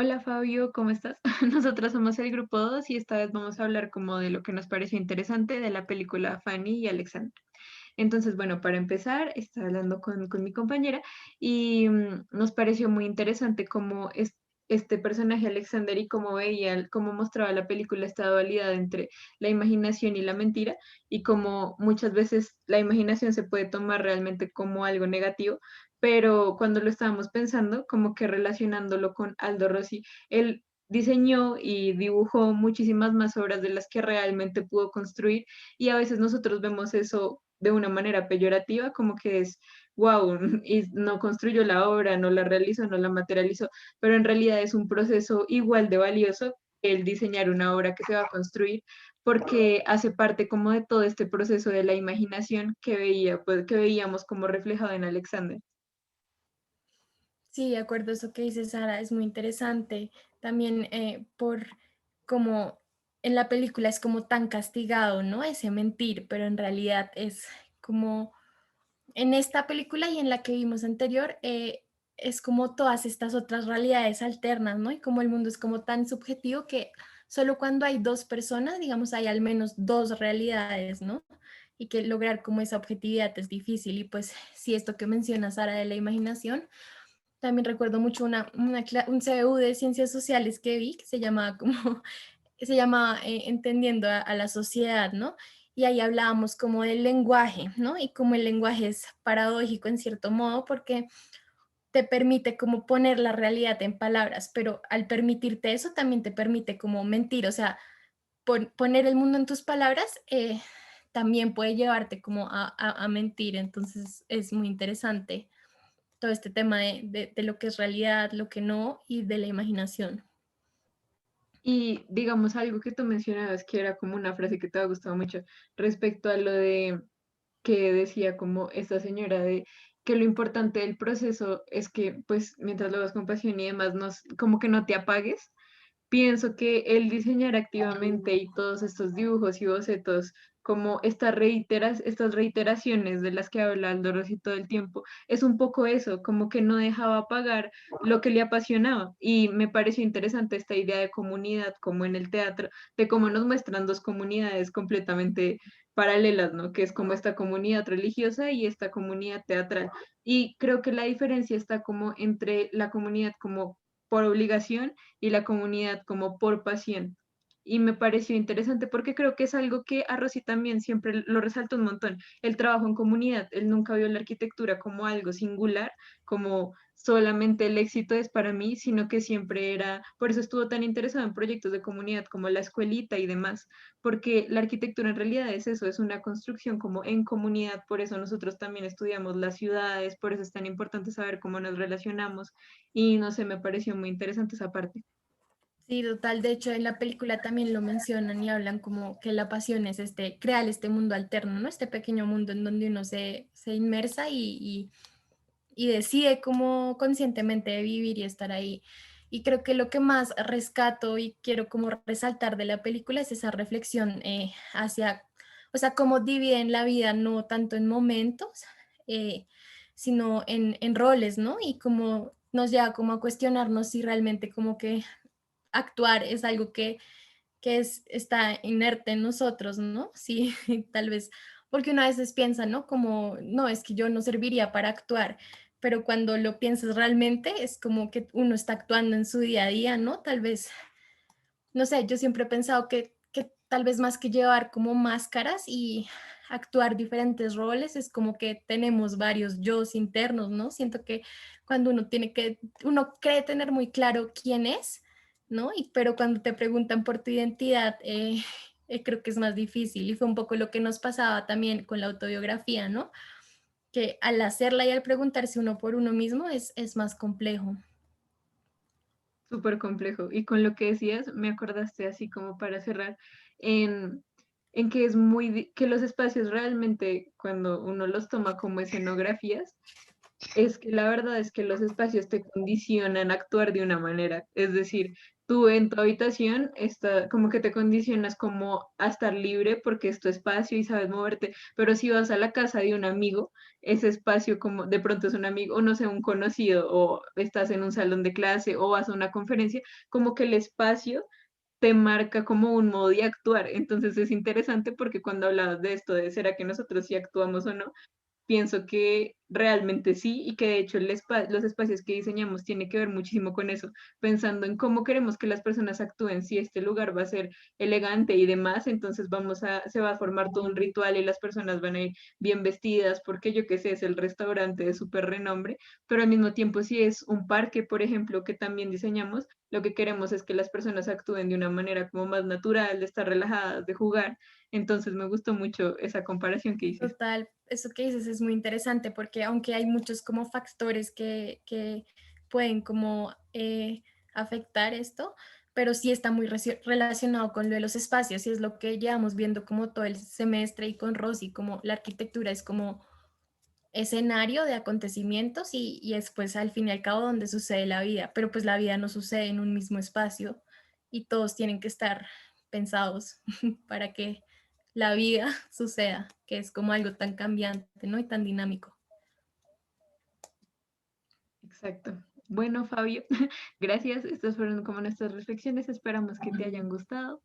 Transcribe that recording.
Hola Fabio, ¿cómo estás? Nosotros somos el grupo 2 y esta vez vamos a hablar como de lo que nos pareció interesante de la película Fanny y Alexander. Entonces, bueno, para empezar, estaba hablando con mi compañera y nos pareció muy interesante cómo este personaje Alexander y cómo veía, cómo mostraba la película esta dualidad entre la imaginación y la mentira y cómo muchas veces la imaginación se puede tomar realmente como algo negativo, pero cuando lo estábamos pensando, como que relacionándolo con Aldo Rossi, él diseñó y dibujó muchísimas más obras de las que realmente pudo construir y a veces nosotros vemos eso de una manera peyorativa, como que es, wow, y no construyó la obra, no la realizó, no la materializó, pero en realidad es un proceso igual de valioso el diseñar una obra que se va a construir, porque hace parte como de todo este proceso de la imaginación que veía, pues, que veíamos como reflejado en Alexander. Sí, de acuerdo, eso que dice Sara es muy interesante. También por como en la película es como tan castigado, ¿no? Ese mentir, pero en realidad es como en esta película y en la que vimos anterior, es como todas estas otras realidades alternas, ¿no? Y como el mundo es como tan subjetivo que solo cuando hay dos personas, digamos, hay al menos dos realidades, ¿no? Y que lograr como esa objetividad es difícil. Y pues sí, esto que menciona Sara de la imaginación también recuerdo mucho un CBU de ciencias sociales que vi, que se llamaba como, se llama Entendiendo a la sociedad, ¿no? Y ahí hablábamos como del lenguaje, ¿no? Y como el lenguaje es paradójico en cierto modo porque te permite como poner la realidad en palabras, pero al permitirte eso también te permite como mentir, o sea, poner el mundo en tus palabras también puede llevarte como a mentir, entonces es muy interesante todo este tema de lo que es realidad, lo que no, y de la imaginación. Y digamos algo que tú mencionabas, que era como una frase que te ha gustado mucho respecto a lo de que decía como esta señora de que lo importante del proceso es que pues mientras lo hagas con pasión y demás, como que no te apagues. Pienso que el diseñar activamente y todos estos dibujos y bocetos, como estas reiteraciones de las que habla Aldo Rossi todo el tiempo, es un poco eso, como que no dejaba apagar lo que le apasionaba. Y me pareció interesante esta idea de comunidad, como en el teatro, de cómo nos muestran dos comunidades completamente paralelas, ¿no? Que es como esta comunidad religiosa y esta comunidad teatral. Y creo que la diferencia está como entre la comunidad como por obligación y la comunidad como por pasión. Y me pareció interesante porque creo que es algo que a Rosy también siempre lo resalta un montón, el trabajo en comunidad. Él nunca vio la arquitectura como algo singular, como solamente el éxito es para mí, sino que siempre era, por eso estuvo tan interesado en proyectos de comunidad como la escuelita y demás, porque la arquitectura en realidad es eso, es una construcción como en comunidad, por eso nosotros también estudiamos las ciudades, por eso es tan importante saber cómo nos relacionamos y no sé, me pareció muy interesante esa parte. Sí, total. De hecho, en la película también lo mencionan y hablan como que la pasión es crear este mundo alterno, ¿no? Este pequeño mundo en donde uno se inmersa y decide cómo conscientemente vivir y estar ahí. Y creo que lo que más rescato y quiero como resaltar de la película es esa reflexión hacia, o sea, cómo dividen la vida no tanto en momentos, eh, sino en roles, ¿no? Y cómo nos lleva como a cuestionarnos si realmente como que actuar es algo está inerte en nosotros, ¿no? Sí, tal vez, porque una veces piensa, ¿no? Como, no, es que yo no serviría para actuar, pero cuando lo piensas realmente es como que uno está actuando en su día a día, ¿no? Tal vez, no sé, yo siempre he pensado que tal vez más que llevar como máscaras y actuar diferentes roles, es como que tenemos varios yos internos, ¿no? Siento que cuando uno cree tener muy claro quién es, ¿no? Pero cuando te preguntan por tu identidad, creo que es más difícil y fue un poco lo que nos pasaba también con la autobiografía, ¿no? Que al hacerla y al preguntarse uno por uno mismo es más complejo. Súper complejo. Y con lo que decías, me acordaste así como para cerrar, en, en que es que los espacios realmente, cuando uno los toma como escenografías, Es que la verdad es que los espacios te condicionan a actuar de una manera. Es decir, tú en tu habitación está, como que te condicionas como a estar libre porque es tu espacio y sabes moverte. Pero si vas a la casa de un amigo, ese espacio como de pronto es un amigo o no sé, un conocido o estás en un salón de clase o vas a una conferencia, como que el espacio te marca como un modo de actuar. Entonces es interesante porque cuando hablabas de esto, de será que nosotros sí actuamos o no, pienso que realmente sí y que de hecho los espacios que diseñamos tiene que ver muchísimo con eso, pensando en cómo queremos que las personas actúen, si este lugar va a ser elegante y demás, entonces se va a formar todo un ritual y las personas van a ir bien vestidas porque yo qué sé, es el restaurante de súper renombre, pero al mismo tiempo si es un parque, por ejemplo, que también diseñamos, lo que queremos es que las personas actúen de una manera como más natural, de estar relajadas, de jugar. Entonces me gustó mucho esa comparación que hiciste. Total, eso que dices es muy interesante porque aunque hay muchos como factores que pueden como afectar esto, pero sí está muy relacionado con lo de los espacios y es lo que llevamos viendo como todo el semestre y con Rosy, como la arquitectura es como escenario de acontecimientos y es pues al fin y al cabo donde sucede la vida, pero pues la vida no sucede en un mismo espacio y todos tienen que estar pensados para que la vida suceda, que es como algo tan cambiante, ¿no? Y tan dinámico. Exacto. Bueno, Fabio, gracias. Estas fueron como nuestras reflexiones. Esperamos que te hayan gustado.